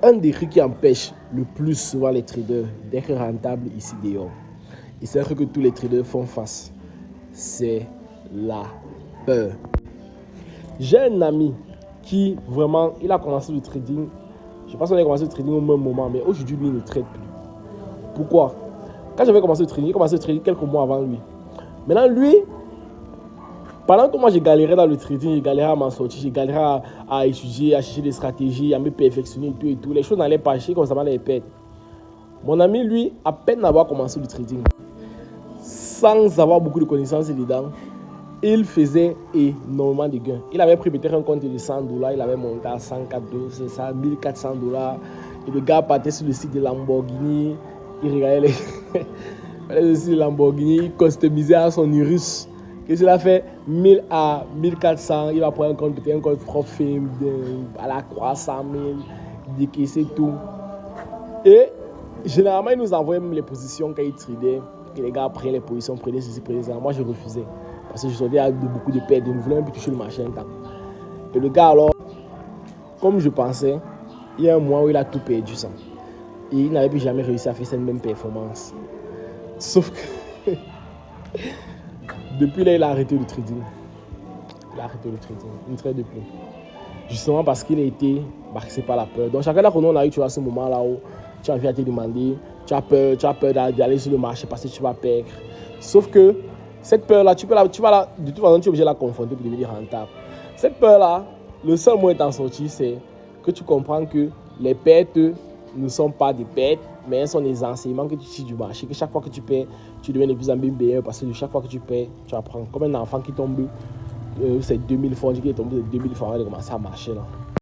Un des trucs qui empêche le plus souvent les traders d'être rentables ici dehors, et c'est un truc que tous les traders font face, c'est la peur. J'ai un ami qui vraiment, il a commencé le trading, je pense qu'on a commencé le trading au même moment, mais aujourd'hui lui il ne trade plus. Pourquoi? Quand j'avais commencé le trading, il a commencé le trading quelques mois avant lui. Maintenant lui, pendant que moi je galérais dans le trading, je galérais à m'en sortir, je galérais à étudier, à chercher des stratégies, à me perfectionner et tout. Les choses n'allaient pas, je commençais à les perdre. Mon ami, lui, à peine d'avoir commencé le trading, sans avoir beaucoup de connaissances dedans, il faisait énormément de gains. Il avait pris peut-être un compte de $100, il avait monté à 104 $, 1400. Et le gars partait sur le site de Lamborghini, il regardait le site de Lamborghini, il customisait à son Urus. Qu'est-ce qu'il a fait? 1000 à 1400, il va prendre un compte, peut-être un compte profit à la croix, 100 000, décaisser tout. Et généralement, il nous envoyait même les positions quand il tradait, que les gars prenaient les positions, prenaient ceci, prenaient ça. Moi, je refusais. Parce que je sortais avec beaucoup de pertes, je ne voulais même plus toucher le marché un temps. Et le gars, alors, comme je pensais, il y a un mois où il a tout perdu ça. Et il n'avait plus jamais réussi à faire cette même performance. Sauf que depuis là, il a arrêté le trading. Il a arrêté le trading. Il ne trade plus. Justement parce qu'il a été marqué par la peur. Donc chacun là qu'on a eu, tu vois, ce moment-là où tu as envie de te demander, tu as peur d'aller sur le marché parce que tu vas perdre. Sauf que cette peur-là, de toute façon, tu es obligé de la confronter pour devenir rentable. Cette peur-là, le seul moyen d'en sortir, c'est que tu comprends que les pertes ne sont pas des pertes, mais elles sont des enseignements que tu tires du marché. Que chaque fois que tu perds, tu deviens de plus en plus meilleur parce que chaque fois que tu perds, tu apprends. Comme un enfant qui tombe, c'est 2000 francs, qui est tombé de 2000 francs, il a commencé à marcher là.